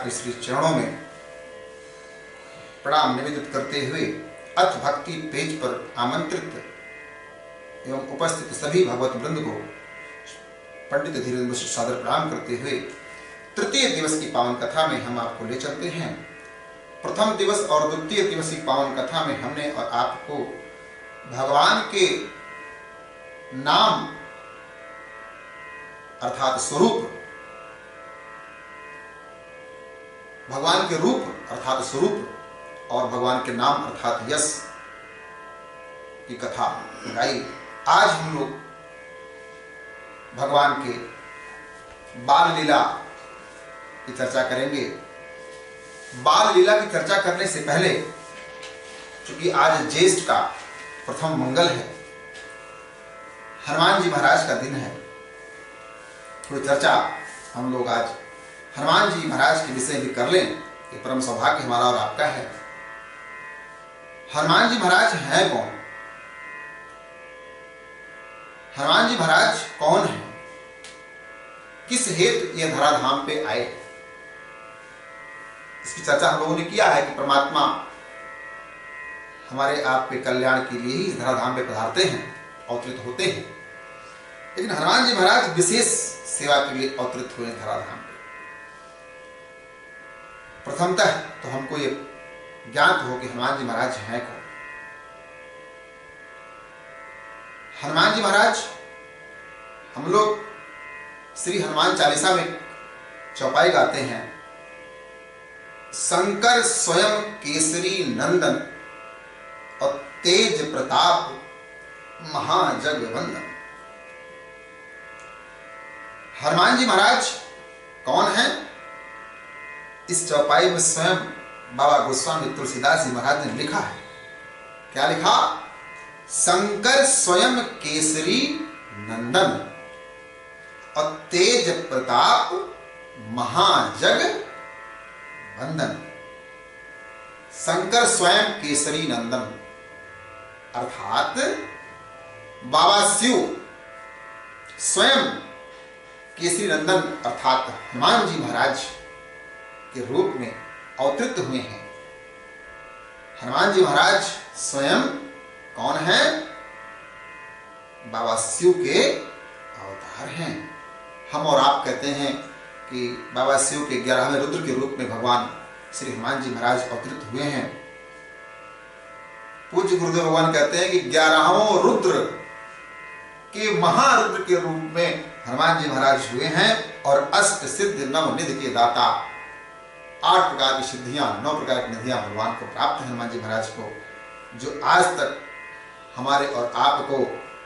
के श्री चरणों में प्रणाम निवेदित करते हुए अथ भक्ति पेज पर आमंत्रित एवं उपस्थित सभी भगवत वृंद को पंडित धीरेन्द्र मिश्र सादर प्रणाम करते हुए तृतीय दिवस की पावन कथा में हम आपको ले चलते हैं। प्रथम दिवस और द्वितीय दिवस की पावन कथा में हमने और आपको भगवान के नाम अर्थात स्वरूप, भगवान के रूप अर्थात स्वरूप और भगवान के नाम अर्थात यश की कथा गाई। आज हम लोग भगवान के बाल लीला की चर्चा करेंगे। बाल लीला की चर्चा करने से पहले, क्योंकि आज ज्येष्ठ का प्रथम मंगल है, हनुमान जी महाराज का दिन है, थोड़ी चर्चा हम लोग आज हनुमान जी महाराज के विषय भी कर लें। ये परम सौभाग्य हमारा और आपका है। हनुमान जी महाराज हैं कौन? हनुमान जी महाराज कौन है? किस हेतु ये धराधाम पे आए? इसकी चर्चा हम लोगों ने किया है कि परमात्मा हमारे आपके कल्याण के लिए ही इस धराधाम पे पधारते हैं, अवतरित होते हैं। लेकिन हनुमान जी महाराज विशेष सेवा के लिए अवतरित हुए धराधाम पे। प्रथमतः तो हमको ये ज्ञात हो कि हनुमान जी महाराज हैं कौन। हनुमान जी महाराज, हम लोग श्री हनुमान चालीसा में चौपाई गाते हैं, शंकर स्वयं केसरी नंदन और तेज प्रताप महाजगवंदन। हनुमान जी महाराज कौन हैं? इस चौपाई में स्वयं बाबा गोस्वामी तुलसीदास जी महाराज ने लिखा है। क्या लिखा? शंकर स्वयं केसरी नंदन और तेज प्रताप महाजग वंदन। शंकर स्वयं केसरी नंदन अर्थात बाबा शिव स्वयं केसरी नंदन अर्थात हनुमान जी महाराज के रूप में अवतरित हुए हैं। हनुमान जी महाराज स्वयं कौन हैं? बाबा शिव के अवतार हैं। हम और आप कहते हैं कि बाबा शिव के 11वें रुद्र के रूप में भगवान श्री हनुमान जी महाराज अवतरित हुए हैं। पूज्य गुरुदेव भगवान कहते हैं कि 11वें रुद्र के महारुद्र के रूप में हनुमान जी महाराज हुए हैं और अष्ट सिद्ध नव निधि के दाता, 8 प्रकार की सिद्धियां, 9 प्रकार की निधियां भगवान को प्राप्त है हनुमान जी महाराज को, जो आज तक हमारे और आपको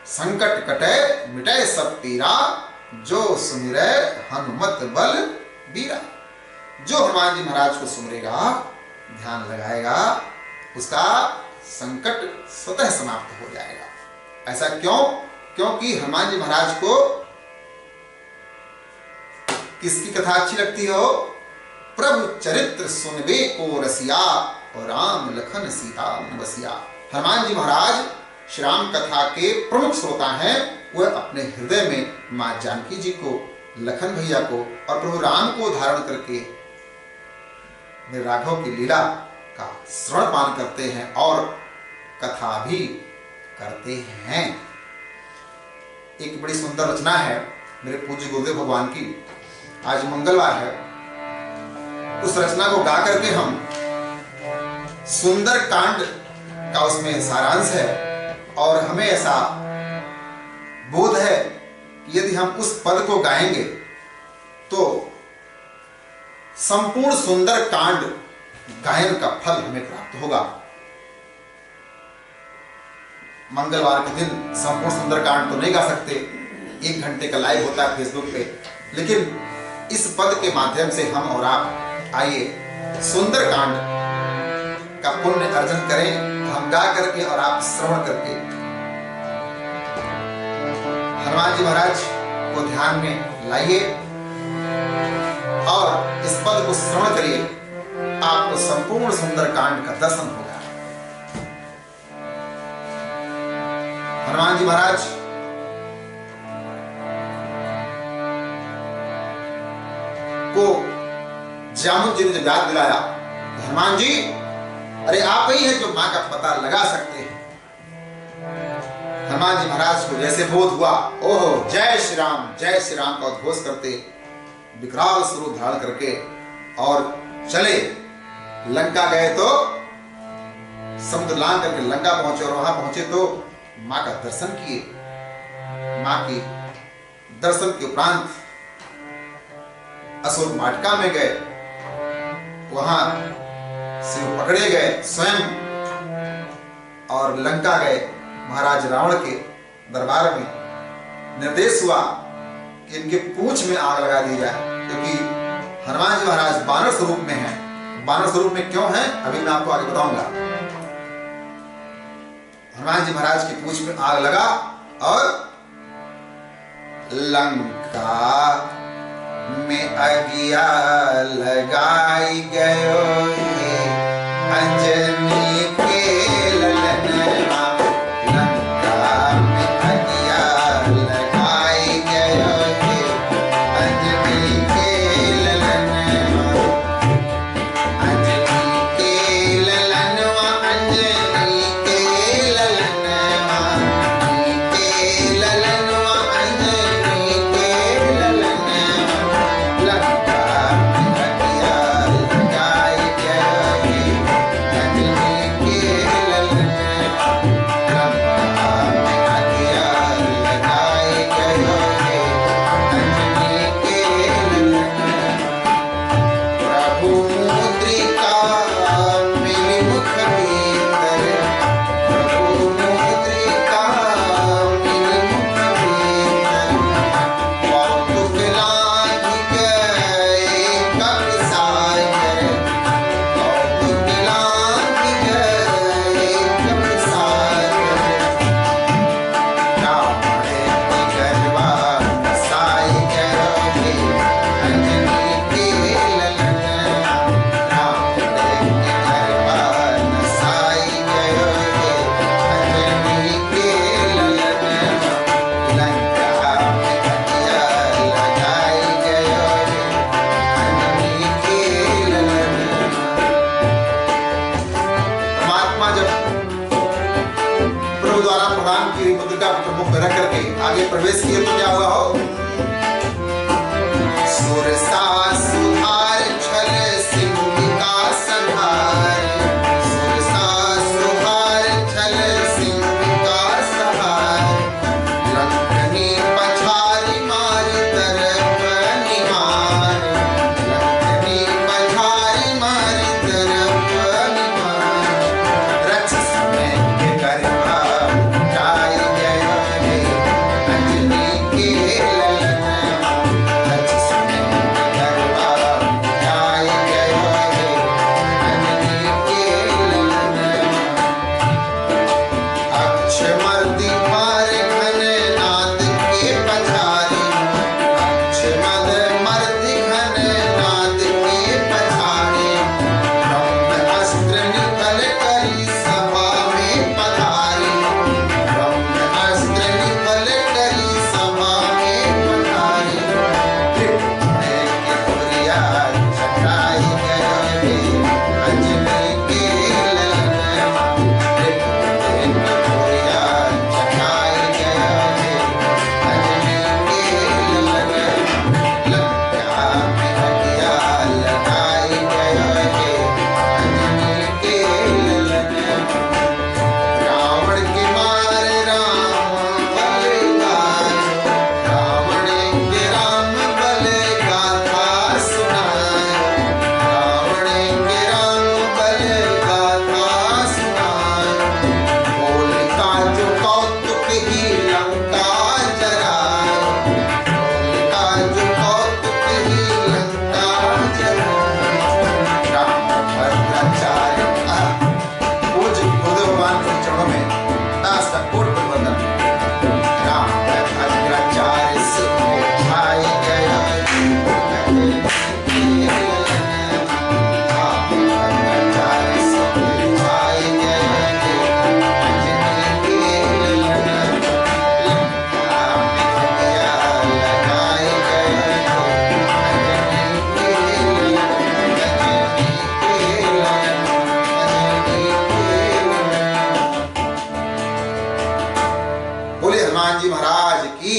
संकट कटे मिटे सब पीरा, जो सुमिरे हनुमत बल बीरा। जो हनुमान जी महाराज को सुमरेगा, ध्यान लगाएगा, उसका संकट स्वतः समाप्त हो जाएगा। ऐसा क्यों? क्योंकि हनुमान जी महाराज को किसकी कथा अच्छी लगती हो? प्रभु चरित्र सुनबे को रसिया और राम लखन सीता बसिया। हनुमान जी महाराज श्री राम कथा के प्रमुख श्रोता हैं। वह अपने हृदय में मां जानकी जी को, लखन भैया को और प्रभु राम को धारण करके राघव की लीला का श्रवण पान करते हैं और कथा भी करते हैं। एक बड़ी सुंदर रचना है मेरे पूज्य गुरुदेव भगवान की। आज मंगलवार है, उस रचना को गा करके हम सुंदर कांड का उसमें सारांश है और हमें ऐसा बोध है कि यदि हम उस पद को गाएंगे तो संपूर्ण सुंदर कांड गायन का फल हमें प्राप्त होगा। मंगलवार के दिन संपूर्ण सुंदरकांड तो नहीं गा सकते, 1 घंटे का लाइव होता है फेसबुक पे, लेकिन इस पद के माध्यम से हम और आप आइए सुंदरकांड का पुण्य अर्जन करें। हम गा करके और आप श्रवण करके हनुमान जी महाराज को ध्यान में लाइए और इस पद को श्रवण करिए, आपको संपूर्ण सुंदरकांड का दर्शन होगा। हनुमान जी महाराज को जामुन जी ने जब याद दिलाया, हनुमान जी अरे आप ही हैं जो मां का पता लगा सकते हैं। हनुमान जी महाराज को जैसे बोध हुआ, ओहो जय श्री राम का उद्घोष करते विकराल स्वरूप धारण करके और चले। लंका गए तो समुद्र लांग करके लंका पहुंचे और वहां पहुंचे तो मां का दर्शन किए। मां की दर्शन के उपरांत असुर वाटिका में गए, वहां से पकड़े गए स्वयं और लंका गए। महाराज रावण के दरबार में निर्देश हुआ कि इनके पूंछ में आग लगा दी जाए, क्योंकि हनुमान जी महाराज बानर स्वरूप में हैं। बानर स्वरूप में क्यों हैं अभी मैं आपको आगे बताऊंगा। हनुमान जी महाराज की पूंछ में आग लगा और लंका में अगिया लगाई गयो अंजनी के ललनवा। लंका में अगिया लगाई गयो अंजनी के ललनवा। अंजनी के ललनवा, अंजनी के ललनवा, के ललनवा, अंजनी के ललनवा। लंका में अगिया लगाई गयो अंजनी के ललनवा। लंका में अगिया लगाई गयो अंजनी के ललनवा। प्रभु मुद्रिका मेरे मुख भीतर, प्रभु मुद्रिका मेरे मुख भीतर। कौतुक लांघ गए कब सागर, कौतुक लांघ गए कब सागर। रावण की गरबा नसाई गयो अंजनी के ललनवा। रावण की गरबा नसाई गयो अंजनी के ललनवा। लंका में अगिया लगाई गयो अंजनी के ललनवा। परमात्मा जब प्रभु द्वारा प्रदान की मुद्रिका मुख में रख करके आगे प्रवेश किए तो क्या हुआ हो। सुरसा सुधार छल सिंह का संहार, सुरसा सुधार छल सिंह का संहार। लंकनी पछारी मार तरफ निहार, लंकनी पछारी मार तरफ निहार। राक्षस में के गरबा उठाई गयो अंजनी के ललनवा। राक्षस में के गरबा जी महाराज की।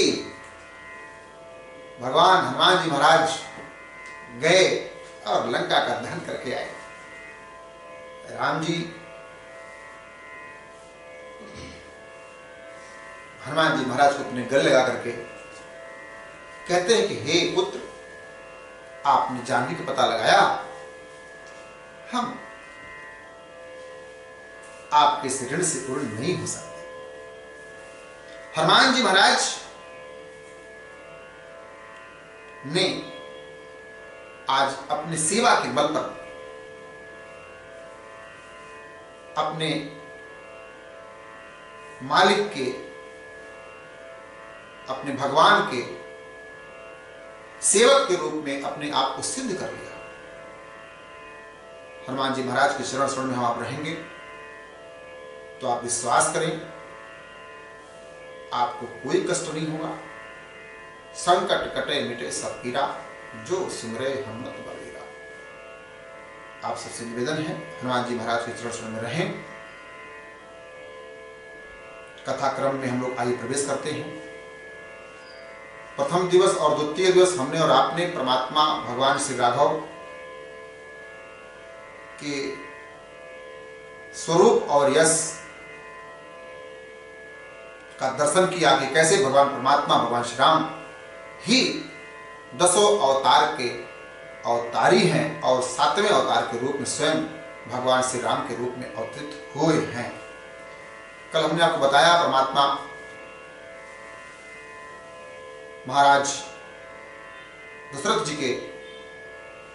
भगवान हनुमान जी महाराज गए और लंका का दहन करके आए। राम जी हनुमान जी महाराज को अपने गले लगा करके कहते हैं कि हे पुत्र, आपने जान्हवी का पता लगाया, हम आपके इस ऋण से पूर्ण नहीं हो सकते। हनुमान जी महाराज ने आज अपनी सेवा के बल पर अपने मालिक के, अपने भगवान के सेवक के रूप में अपने आप को सिद्ध कर लिया। हनुमान जी महाराज के चरण शरण में हम आप रहेंगे तो आप विश्वास करें, आपको कोई कष्ट नहीं होगा। संकट कटे मिटे सब पीरा, जो सुमरे हनुमत बलवीरा। आप सबसे निवेदन है हनुमान जी महाराज के चरण शरण में रहें। कथा क्रम में हम लोग आइए प्रवेश करते हैं। प्रथम दिवस और द्वितीय दिवस हमने और आपने परमात्मा भगवान श्री राघव के स्वरूप और यश का दर्शन किया कि कैसे भगवान परमात्मा भगवान श्री राम ही 10 अवतार के अवतारी हैं और 7वें अवतार के रूप में स्वयं भगवान श्री राम के रूप में अवतरित हुए हैं। कल हमने आपको बताया परमात्मा महाराज दशरथ जी के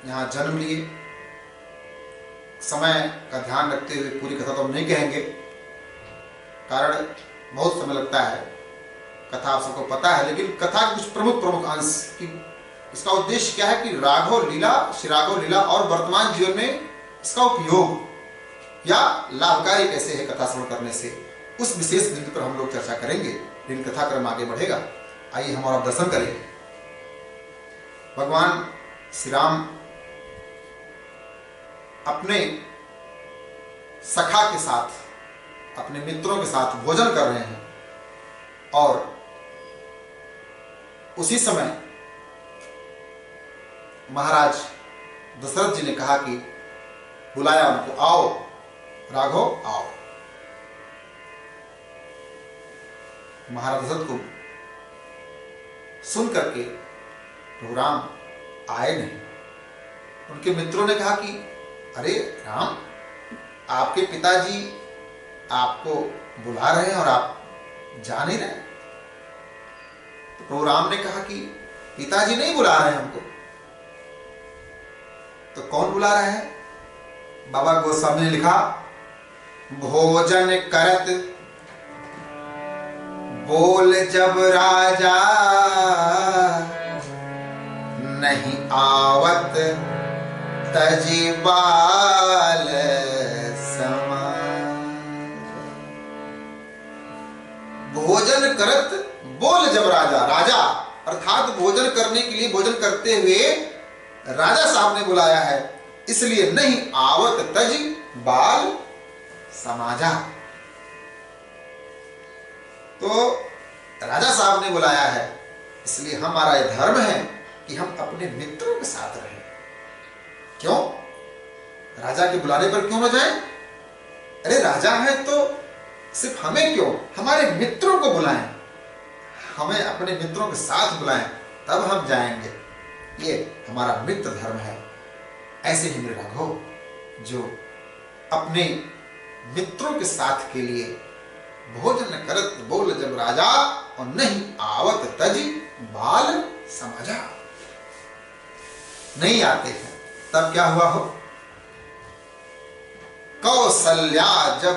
यहाँ जन्म लिए। समय का ध्यान रखते हुए पूरी कथा तो हम नहीं कहेंगे, कारण बहुत समय लगता है। कथा आप सबको पता है, लेकिन कथा के कुछ प्रमुख अंश की इसका उद्देश्य क्या है कि राघव लीला, श्री राघव लीला और वर्तमान जीवन में इसका उपयोग या लाभकारी कैसे है कथा श्रवण करने से, उस विशेष बिंदु पर हम लोग चर्चा करेंगे। लेकिन कथा क्रम आगे बढ़ेगा। आइए हम और दर्शन करें। भगवान श्री राम अपने सखा के साथ, अपने मित्रों के साथ भोजन कर रहे हैं और उसी समय महाराज दशरथ जी ने कहा कि बुलाया उनको, आओ राघव आओ। महाराज दशरथ को सुन करके प्रभु राम आए नहीं। उनके मित्रों ने कहा कि अरे राम, आपके पिताजी आपको बुला रहे हैं और आप जा नहीं रहे। तो प्रभु राम ने कहा कि पिताजी नहीं बुला रहे हैं हमको, तो कौन बुला रहा है? बाबा गोस्वामी ने लिखा, भोजन करत बोल जब राजा, नहीं आवत तजी बाल समान। भोजन करत बोल जब राजा, राजा अर्थात भोजन करने के लिए, भोजन करते हुए राजा साहब ने बुलाया है, इसलिए नहीं आवत तज बाल समाजा। तो राजा साहब ने बुलाया है, इसलिए हमारा यह धर्म है कि हम अपने मित्रों के साथ रहें। क्यों? राजा के बुलाने पर क्यों न जाएं? अरे राजा है तो सिर्फ हमें क्यों, हमारे मित्रों को बुलाएं, हमें अपने मित्रों के साथ बुलाएं, तब हम जाएंगे। ये हमारा मित्र धर्म है। ऐसे ही मेरे राघव, जो अपने मित्रों के साथ के लिए भोजन करत बोल जब राजा, और नहीं आवत तज बाल समाजा। नहीं आते हैं तब क्या हुआ हो? कौशल्या जब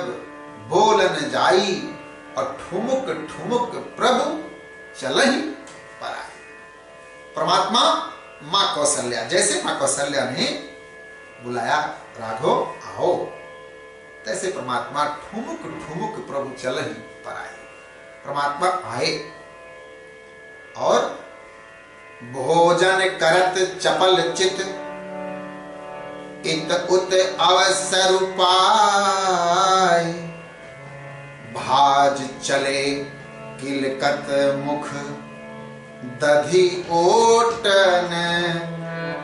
बोलन जाई, और ठुमुक ठुमुक प्रभु चलहि पराई। परमात्मा मां कौशल्या, जैसे मां कौशल्या ने बुलाया राघव आओ, तैसे परमात्मा ठुमुक ठुमुक प्रभु चलहि पराई। परमात्मा आए और भोजन करत चपल चित, इत उत अवसर पाए। भाज चले किलकत मुख दधि ओटन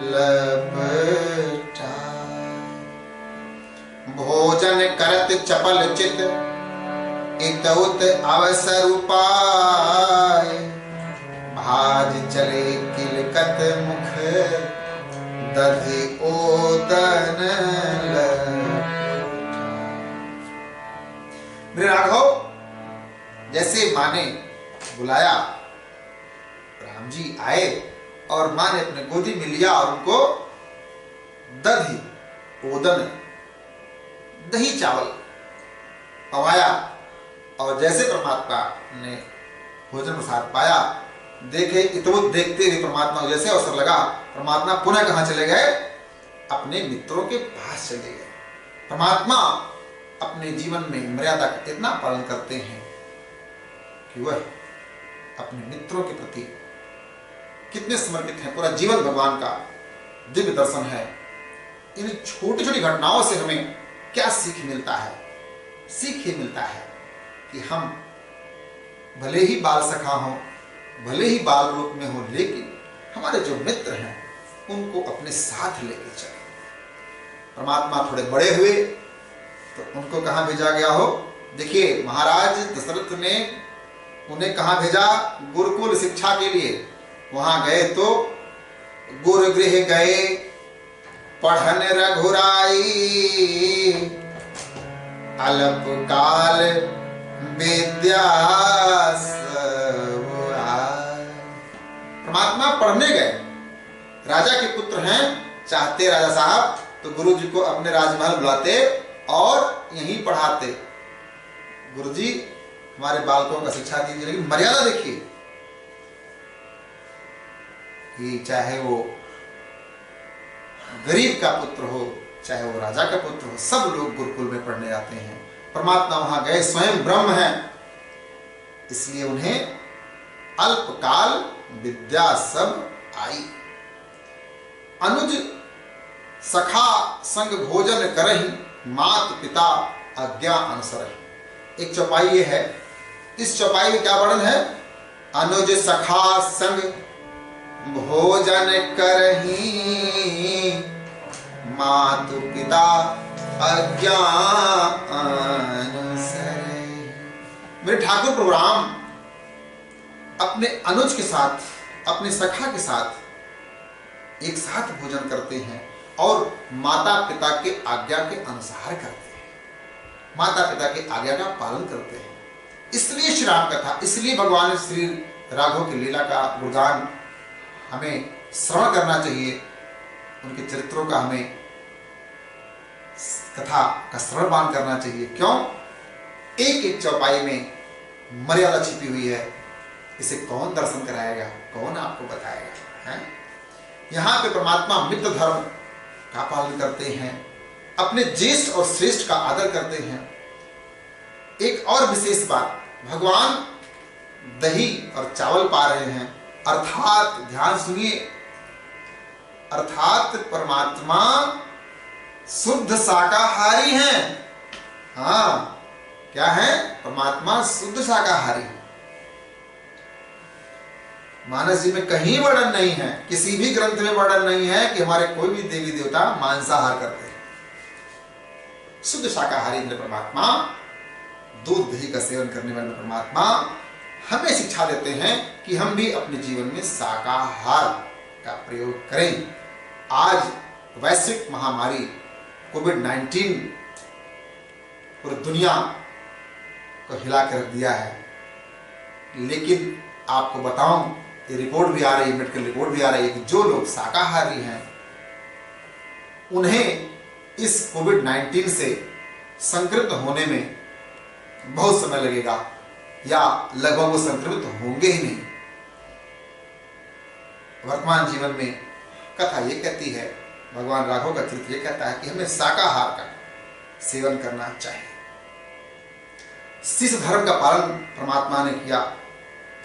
लपटा। भोजन करत चपल चित इतउत अवसर पाय। भाज चले किलकत मुख दधि ओटन लपटा। मेरे राघव, जैसे माँ ने बुलाया, राम जी आए और माँ ने अपने गोदी में लिया और उनको दधि ओदन दही चावल पवाया। और जैसे परमात्मा ने भोजन प्रसाद पाया, देखे इतवुत देखते हुए परमात्मा को जैसे अवसर लगा, परमात्मा पुनः कहां चले गए? अपने मित्रों के पास चले गए। परमात्मा अपने जीवन में मर्यादा का इतना पालन करते हैं कि वह अपने मित्रों के प्रति कितने समर्पित हैं। पूरा जीवन भगवान का दिव्य दर्शन है। इन छोटी छोटी घटनाओं से हमें क्या सीख मिलता है? सीख ये मिलता है कि हम भले ही बाल सखा हो, भले ही बाल रूप में हो, लेकिन हमारे जो मित्र हैं उनको अपने साथ लेके चले। परमात्मा थोड़े बड़े हुए तो उनको कहां भेजा गया हो? देखिए, महाराज दशरथ ने उन्हें कहां भेजा? गुरुकुल शिक्षा के लिए। वहां गए तो गुरु गृह गए, पढ़न रघुराई, अल्प काल विद्या सब आए। परमात्मा पढ़ने गए, राजा के पुत्र हैं, चाहते राजा साहब तो गुरु जी को अपने राजमहल बुलाते और यहीं पढ़ाते। गुरु जी हमारे बालकों का शिक्षा दीजिए, लेकिन मर्यादा देखिए कि चाहे वो गरीब का पुत्र हो, चाहे वो राजा का पुत्र हो, सब लोग गुरुकुल में पढ़ने जाते हैं। परमात्मा वहां गए, स्वयं ब्रह्म है, इसलिए उन्हें अल्पकाल विद्या सब आई। अनुज सखा संग भोजन करहि, मात पिता आज्ञा अनुसरहि। एक चौपाई ये है, इस चौपाई में क्या वर्णन है? अनुज सखा संग भोजन करहि, मातु पिता आज्ञा अनुसरहि। मेरे ठाकुर प्रभु राम अपने अनुज के साथ, अपने सखा के साथ एक साथ भोजन करते हैं और माता पिता के आज्ञा के अनुसार करते हैं, माता पिता के आज्ञा का पालन करते हैं। इसलिए श्री राम कथा, इसलिए भगवान श्री राघव की लीला का गुणगान हमें श्रवण करना चाहिए, उनके चरित्रों का हमें कथा का श्रवण करना चाहिए। क्यों? एक एक चौपाई में मर्यादा छिपी हुई है। इसे कौन दर्शन कराएगा? कौन आपको बताएगा? है? यहाँ पे परमात्मा मित्र धर्म का पालन करते हैं, अपने ज्येष्ठ और श्रेष्ठ का आदर करते हैं। एक और विशेष बात, भगवान दही और चावल पा रहे हैं, अर्थात ध्यान सुनिए, अर्थात परमात्मा शुद्ध शाकाहारी हैं। हाँ, क्या है? परमात्मा शुद्ध शाकाहारी है। मानस जी में कहीं वर्णन नहीं है, किसी भी ग्रंथ में वर्णन नहीं है कि हमारे कोई भी देवी देवता मांसाहार करते हैं। शुद्ध शाकाहारी परमात्मा, दूध दही का सेवन करने वाले परमात्मा हमें शिक्षा देते हैं कि हम भी अपने जीवन में शाकाहार का प्रयोग करें। आज वैश्विक महामारी कोविड-19 पूरी दुनिया को हिला कर रख दिया है, लेकिन आपको बताऊं, ये रिपोर्ट भी आ रही है, मेडिकल रिपोर्ट भी आ रही है कि जो लोग शाकाहारी हैं उन्हें इस कोविड-19 से संक्रमित होने में बहुत समय लगेगा या लगभग वो संक्रमित होंगे ही नहीं। वर्तमान जीवन में कथा ये कहती है, भगवान राघव का चरित्र ये कहता है कि हमें शाकाहार का सेवन करना चाहिए। शिष्य धर्म का पालन परमात्मा ने किया।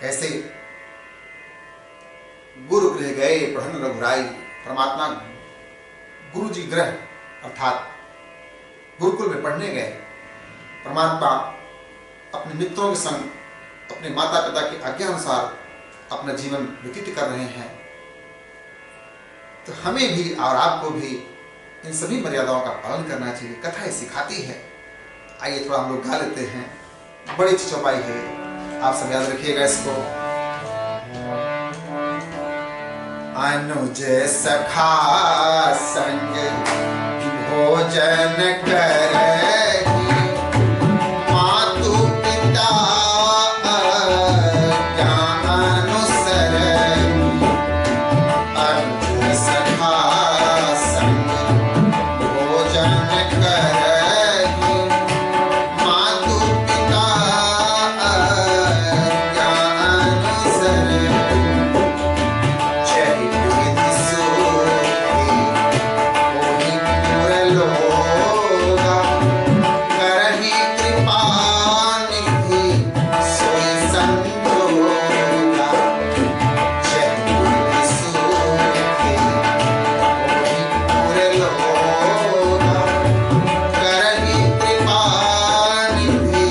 कैसे? गुरु गृह गए, पढ़न रघुराई। परमात्मा गुरु जी गृह अर्थात गुरुकुल में पढ़ने गए। परमात्मा अपने मित्रों के संग अपने माता पिता की आज्ञा अनुसार अपना जीवन व्यतीत कर रहे हैं, तो हमें भी और आपको भी इन सभी मर्यादाओं का पालन करना चाहिए। कथा सिखाती है। आइए थोड़ा हम लोग गा लेते हैं, बड़ी चौपाई है, आप सब याद रखिएगा इसको। अनुज सखा संग भोजन करही, मातु पिता आज्ञा अनुसरही। अनुज सखा संग भोजन करही, मातु पिता आज्ञा अनुसरही। जय विधि सूखी होहि पुर लोगा, करहि कृपा निधि सोई संजोगा। जय विधि सूखी होहि पुर लोगा, करहि कृपा निधि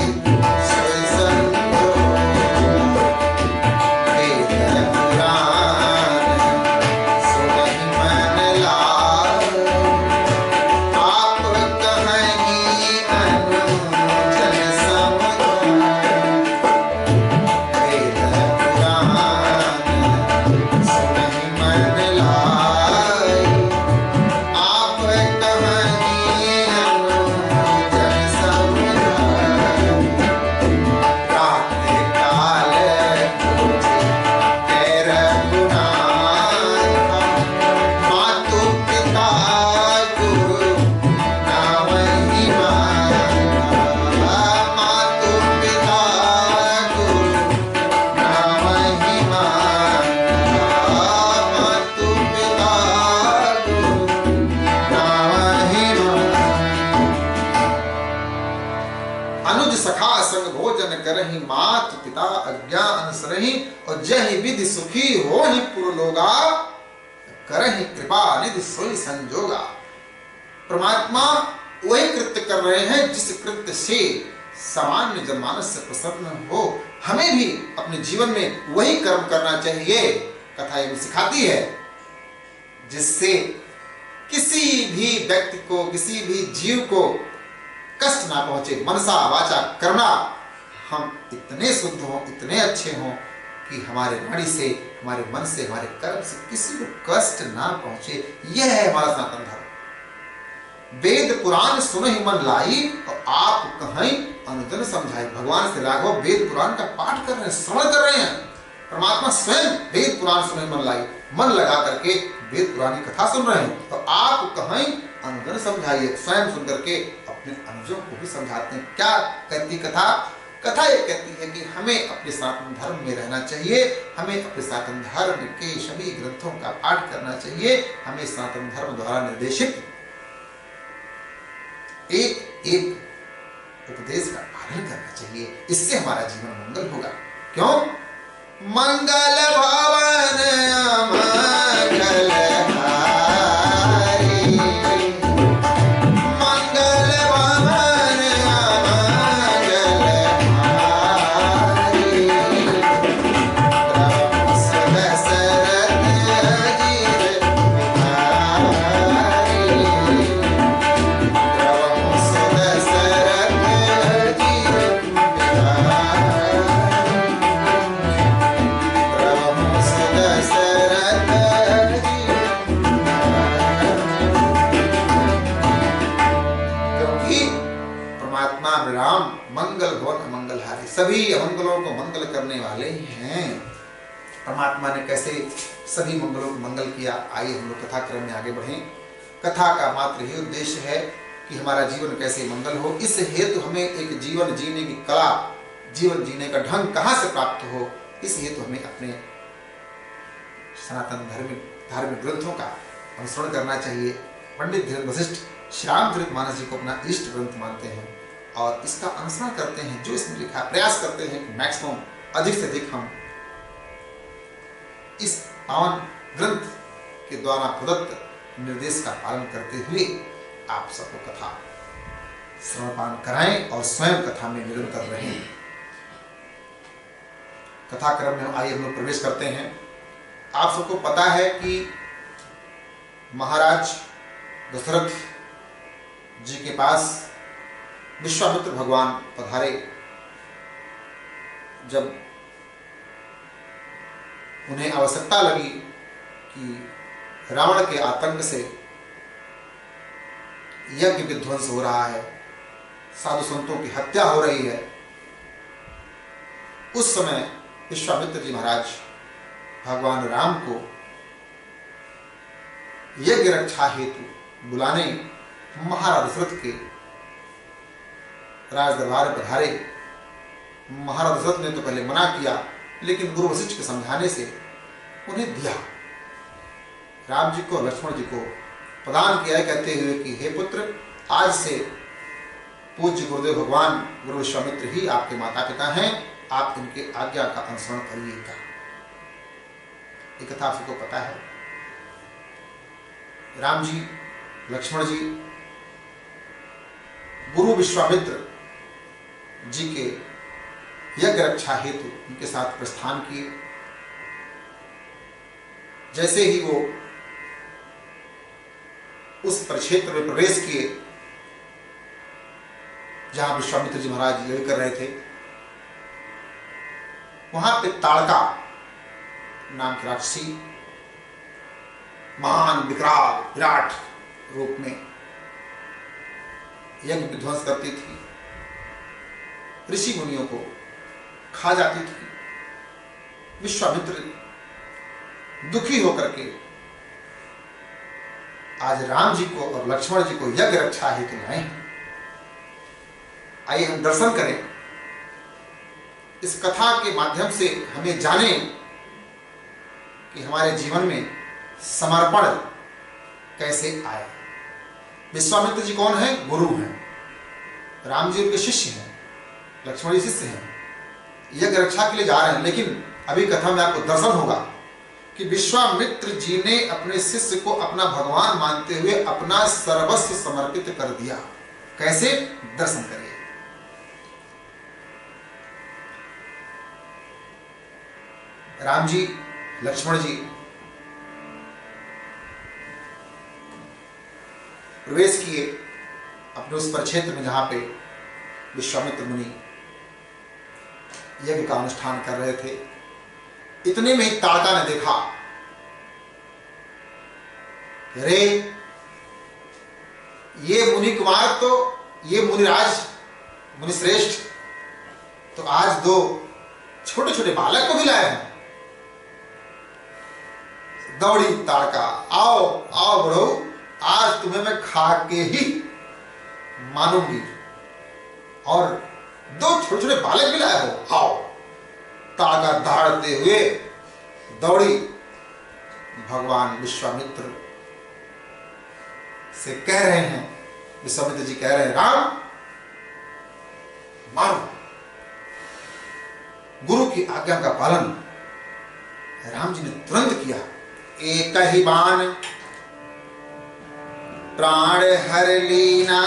सोई संजोगा। वेद पुराण सुनहि मन लाग, आप कहीं अनुजन समुझाए। वेद पुराण सुनहि मन लाग, आप कहीं अनुजन समुझाए। प्रातः काल पूजे रघुनाथा, मातु पिता गुरु नावहि माता। मातु पिता गुरु नावहि माता। मातु पिता गुरु नावहि माता। अनुज सखा संग भोजन करहि, मात पिता आज्ञा अनुसरहि। और जय विधि सुखी होहि पुर लोगा, करहि कृपा निधि सोई संजोगा। परमात्मा वही कृत्य कर रहे हैं जिस कृत्य से सामान्य जनमानस से प्रसन्न हो। हमें भी अपने जीवन में वही कर्म करना चाहिए। कथा ये सिखाती है, जिससे किसी भी व्यक्ति को, किसी भी जीव को कष्ट ना पहुंचे। मनसा वाचा कर्मणा हम इतने शुद्ध हों, इतने अच्छे हों कि हमारे वाणी से, हमारे मन से, हमारे कर्म से किसी को कष्ट ना पहुंचे। यह है हमारा सनातन धर्म। वेद पुराण सुनहि मन लाई, और आप कहीं अनुजन समझाए। भगवान श्री राघव वेद पुराण का पाठ कर रहे हैं, श्रवण कर रहे हैं। परमात्मा स्वयं वेद पुराण सुनहि मन लाई, मन लगा करके वेद पुराण की कथा सुन रहे हैं। तो आप कहीं अनुजन समझाइए। स्वयं सुन करके अपने अनुजों को भी समझाते हैं। क्या कहती कथा? कथा ये कहती है कि हमें अपने सनातन धर्म में रहना चाहिए। हमें अपने सनातन धर्म के सभी ग्रंथों का पाठ करना चाहिए। हमें सनातन धर्म द्वारा निर्देशित एक एक उपदेश का पालन करना चाहिए। इससे हमारा जीवन मंगल होगा। क्यों? मंगल भवन मंगल हारी, मंगल भवन मंगल हारी। राम दशरथ अजीर बिहारी, राम दशरथ अजीर बिहारी। परमात्मा राम मंगल भवन अमंगलहारी, सभी अमंगलों को मंगल करने वाले ही हैं। परमात्मा ने कैसे सभी मंगलों को मंगल किया, आइए हम लोग कथा क्रम में आगे बढ़ें। कथा का मात्र ही उद्देश्य है कि हमारा जीवन कैसे मंगल हो। इस हेतु हमें एक जीवन जीने की कला, जीवन जीने का ढंग कहाँ से प्राप्त हो, इस हेतु हमें अपने सनातन धार्मिक ग्रंथों का अनुसरण करना चाहिए। पंडित धीरेन्द्र वशिष्ठ श्यामचरितमानस जी को अपना इष्ट ग्रंथ मानते हैं और इसका अनुसरण करते हैं। जो इसमें लिखा, प्रयास करते हैं कि मैक्सिमम अधिक से अधिक हम इस पावन ग्रंथ के द्वारा प्रदत्त निर्देश का पालन करते हुए आप सबको कथा श्रवणपान कराएं और स्वयं कथा में निरंतर रहें। कथाक्रम में आइए हम लोग प्रवेश करते हैं। आप सबको पता है कि महाराज दशरथ जी के पास विश्वामित्र भगवान पधारे। जब उन्हें आवश्यकता लगी कि रावण के आतंक से यज्ञ विध्वंस हो रहा है, साधु संतों की हत्या हो रही है, उस समय विश्वामित्र जी महाराज भगवान राम को यज्ञ रक्षा हेतु बुलाने महाराज दशरथ के राज दरबार में पधारे। महाराज दशरथ ने तो पहले मना किया, लेकिन गुरु वशिष्ठ के समझाने से उन्हें दिया। राम जी को लक्ष्मण जी को प्रदान किया, कहते हुए कि हे पुत्र, आज से पूज्य गुरुदेव भगवान गुरु विश्वामित्र ही आपके माता पिता हैं, आप इनके आज्ञा का अनुसरण करिएगा। ये कथा आप सबको पता है। राम जी लक्ष्मण जी गुरु विश्वामित्र जी के यज्ञ रक्षा हेतु उनके साथ प्रस्थान किए। जैसे ही वो उस परिक्षेत्र में प्रवेश किए जहां विश्वामित्र जी महाराज यज्ञ कर रहे थे, वहां पे ताड़का नाम की राक्षसी महान विकराल विराट रूप में यज्ञ विध्वंस करती थी, ऋषि मुनियों को खा जाती थी। विश्वामित्र दुखी होकर के आज राम जी को और लक्ष्मण जी को यज्ञ रक्षा हेतु लाए हैं। आइए हम दर्शन करें, इस कथा के माध्यम से हमें जाने कि हमारे जीवन में समर्पण कैसे आए। विश्वामित्र जी कौन है? गुरु हैं। राम जी उनके शिष्य हैं, लक्ष्मण जी शिष्य हैं, यज्ञ रक्षा के लिए जा रहे हैं। लेकिन अभी कथा में आपको दर्शन होगा कि विश्वामित्र जी ने अपने शिष्य को अपना भगवान मानते हुए अपना सर्वस्व समर्पित कर दिया। कैसे? दर्शन करिए। राम जी लक्ष्मण जी प्रवेश किए अपने उस परिक्षेत्र में जहां पे विश्वामित्र मुनि यज्ञ का अनुष्ठान कर रहे थे। इतने में ही ताड़का ने देखा, अरे ये मुनि कुमार, तो ये मुनिराज मुनिश्रेष्ठ तो आज दो छोटे छोटे बालक को भी लाए हैं। दौड़ी ताड़का, आओ आओ बड़ो, आज तुम्हें मैं खा के ही मानूंगी, और दो छोटे छोटे बालक भी लाए हो, आओ। ताड़का दौड़ते हुए दौड़ी भगवान विश्वामित्र से कह रहे हैं, विश्वामित्र जी कह रहे हैं, राम मारो। गुरु की आज्ञा का पालन राम जी ने तुरंत किया। एक ही बाण प्राण हर लीना,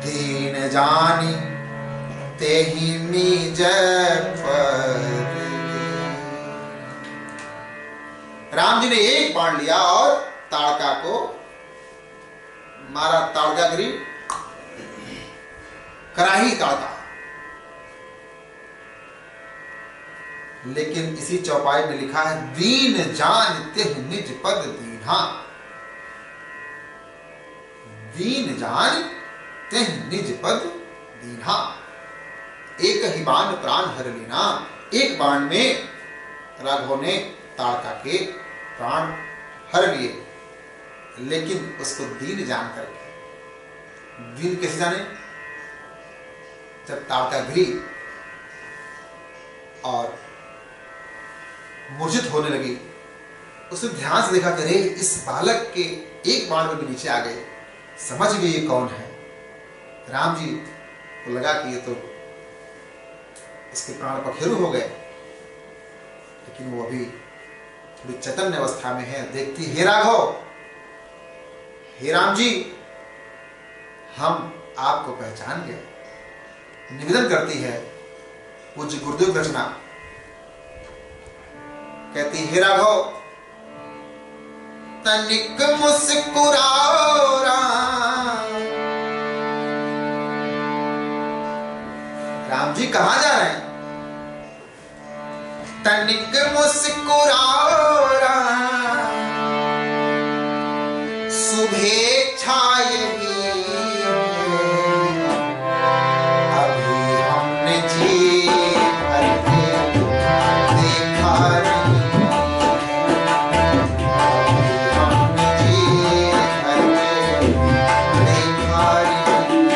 दीन जानी तेहि निज पर। राम जी ने एक बाण लिया और ताड़का को मारा। ताड़का गिरी, कराही ताड़का। लेकिन इसी चौपाई में लिखा है, दीन जान तेहि निज पद दीन्हा। दीन जान तेहि निज पद दीन्हा। एक ही बाण प्राण हर लीना। एक बाण में राघव ने ताड़का के प्राण हर लिए, लेकिन उसको दीन जान करके। दीन कैसे जाने? जब ताड़का गिरी और मूर्छित होने लगी, उसने ध्यान से देखा कि अरे इस बालक के एक बाण में भी नीचे आ गए। समझ गए ये कौन है। राम जी को लगा कि ये तो इसके प्राण पखेरु हो गए, लेकिन वो अभी थोड़ी चैतन्य अवस्था में है। देखती, हे राघव, हे राम जी, हम आपको पहचान गए। निवेदन करती है पूज्य गुरुदेव रचना। कहती, हे राघव तनिक मुस्कुराओ राम जी कहां जा रहे हैं? तनिक मुस्कुराओ राम, शुभेच्छा यही अभी हमने जी भर के देखा नहीं, अभी हमने जी भर के देखा नहीं।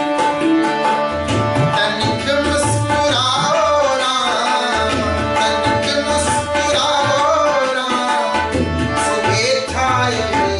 तनिक मुस्कुराओ राम, तनिक मुस्कुराओ राम, शुभेच्छा यही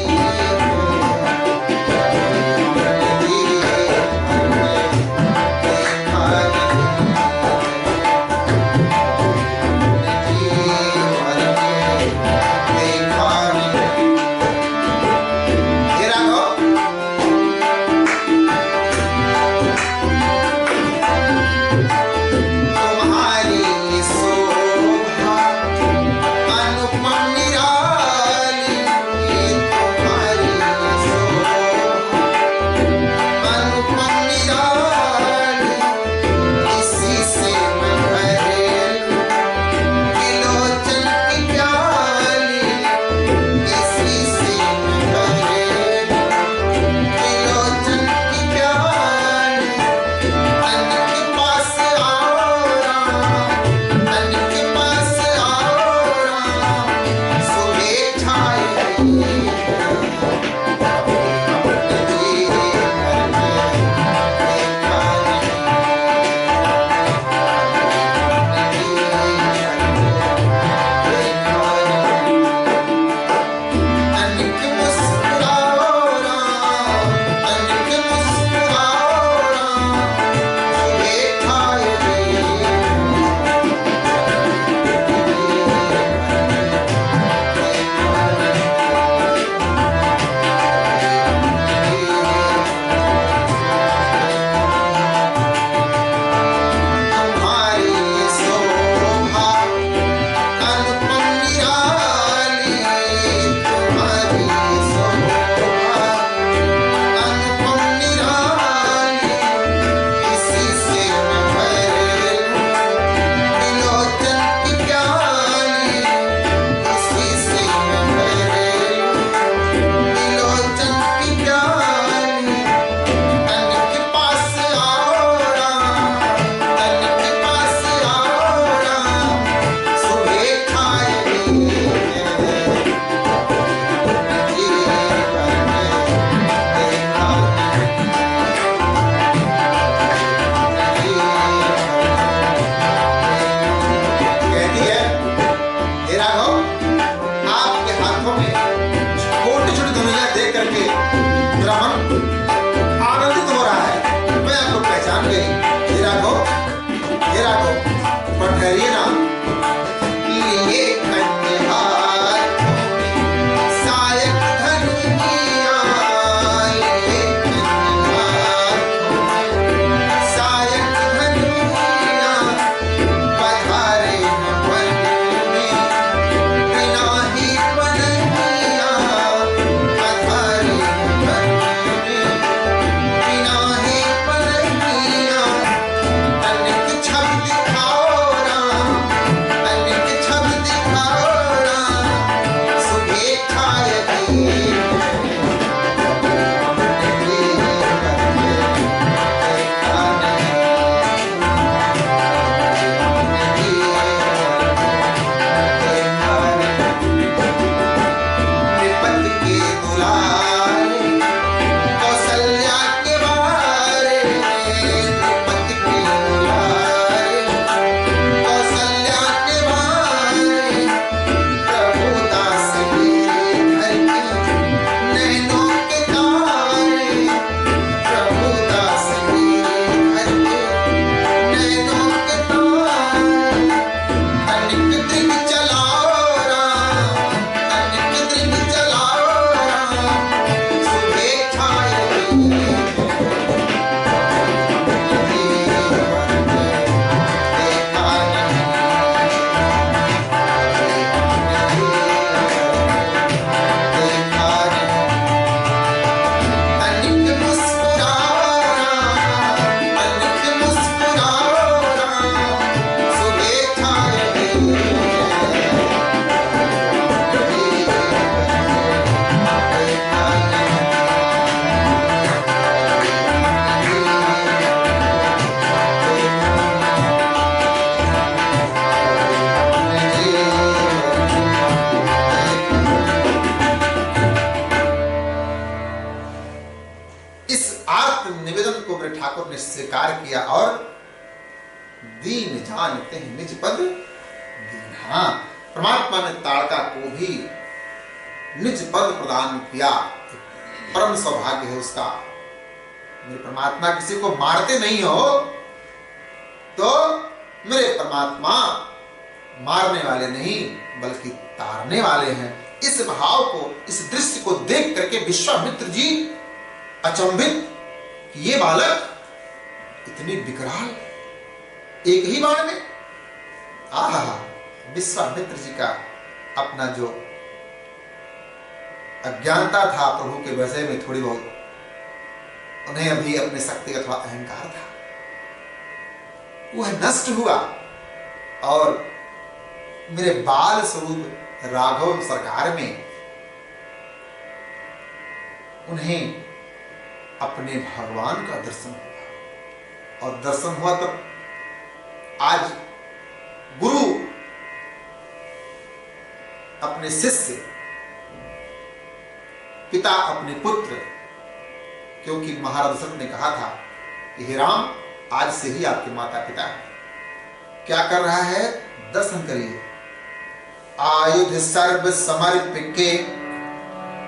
आर्त निवेदन को मेरे ठाकुर ने स्वीकार किया और दीन जानते हैं निज पद दीन। हाँ, परमात्मा ने ताड़का को भी निज पद प्रदान किया। परम सौभाग्य है उसका। मेरे परमात्मा किसी को मारते नहीं हो तो मेरे परमात्मा मारने वाले नहीं बल्कि तारने वाले हैं। इस भाव को, इस दृश्य को देख करके विश्वामित्र जी अचंभित कि ये बालक इतनी विकराल, एक ही बाण में। आहा, विश्वामित्र जी का अपना जो अज्ञानता था प्रभु के विषय में, थोड़ी बहुत उन्हें अभी अपने शक्ति अथवा अहंकार था, वह नष्ट हुआ और मेरे बाल स्वरूप राघव सरकार में उन्हें अपने भगवान का दर्शन हुआ। और दर्शन हुआ तब आज गुरु अपने शिष्य, पिता अपने पुत्र, क्योंकि महाराज दशरथ ने कहा था कि हे राम, आज से ही आपके माता पिता हैं। क्या कर रहा है? दर्शन करिए। आयुध सर्व समर्पित के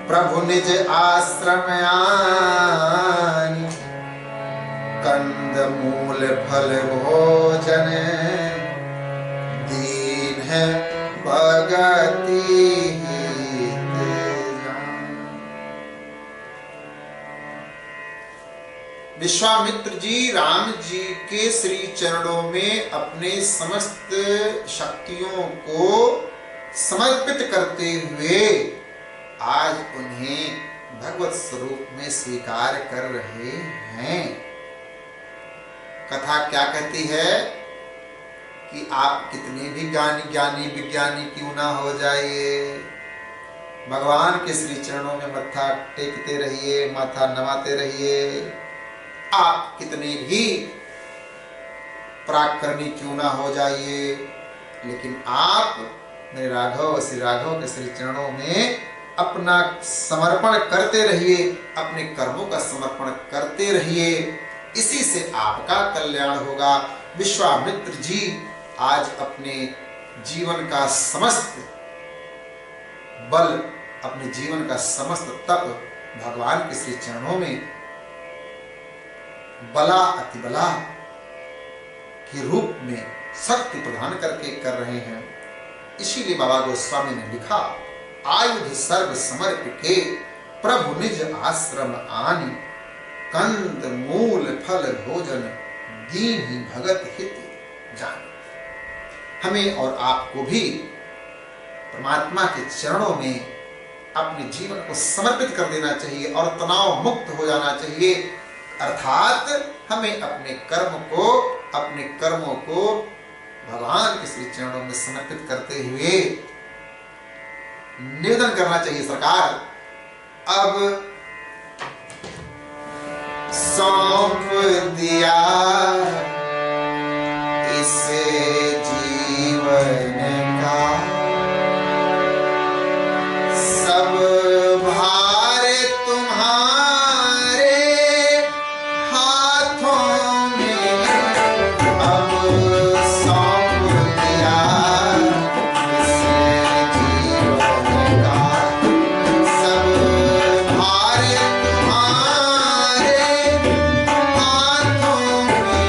प्रभु निज आश्रम आनी, कंद मूल फल भोजन दीन है भगति हित जान। विश्वामित्र जी राम जी के श्री चरणों में अपने समस्त शक्तियों को समर्पित करते हुए आज उन्हें भगवत स्वरूप में स्वीकार कर रहे हैं। कथा क्या कहती है कि आप कितने भी ज्ञानी विज्ञानी क्यों ना हो जाइए, भगवान के श्री चरणों में मत्था टेकते रहिए, माथा नवाते रहिए। आप कितने भी पराक्रमी क्यों ना हो जाइए, लेकिन आप मेरे राघव, श्री राघव के श्री चरणों में अपना समर्पण करते रहिए, अपने कर्मों का समर्पण करते रहिए। इसी से आपका कल्याण होगा। विश्वामित्र जी आज अपने जीवन का समस्त बल, अपने जीवन का समस्त तप भगवान के श्री चरणों में बला अतिबला के रूप में शक्ति प्रदान करके कर रहे हैं। इसीलिए बाबा गोस्वामी ने लिखा, आयुध सर्व समर्पिके प्रभु निज आश्रम आनी, कंद मूल फल भोजन दीन ही भगत हित जान। हमें और आपको भी परमात्मा के चरणों में अपने जीवन को समर्पित कर देना चाहिए और तनाव मुक्त हो जाना चाहिए। अर्थात हमें अपने कर्मों को भगवान के श्री चरणों में समर्पित करते हुए निवेदन करना चाहिए, सरकार अब सौंप दिया इसे जीवन का सब भार तुम्हारे हाथों में। अब सौंप दिया इसे जीवन का सब भार तुम्हारे हाथों में।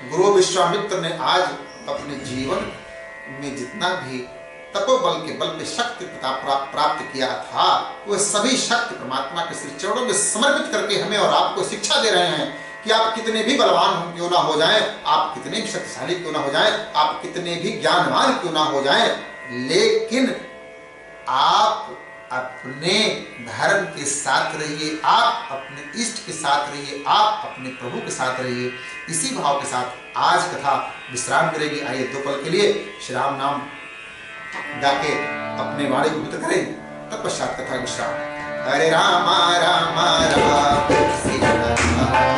गुरु विश्वामित्र ने आज अपने जीवन में जितना भी तपोबल के बल पे शक्ति प्राप्त किया था, वह सभी शक्ति परमात्मा के श्री चरणों में समर्पित करके हमें और आपको शिक्षा दे रहे हैं कि आप कितने भी बलवान क्यों ना हो जाएं, आप कितने भी शक्तिशाली क्यों ना हो जाएं, आप कितने भी ज्ञानवान क्यों ना हो जाएं, लेकिन आप अपने धर्म के साथ रहिए, आप अपने इष्ट के साथ रहिए, आप अपने प्रभु के साथ रहिए। इसी भाव के साथ आज कथा विश्राम करेगी। आइए 2 पल के लिए श्री राम नाम गाके अपने वाणी को पवित्र करें, तत्पश्चात कथा विश्राम। हरे राम राम राम सीता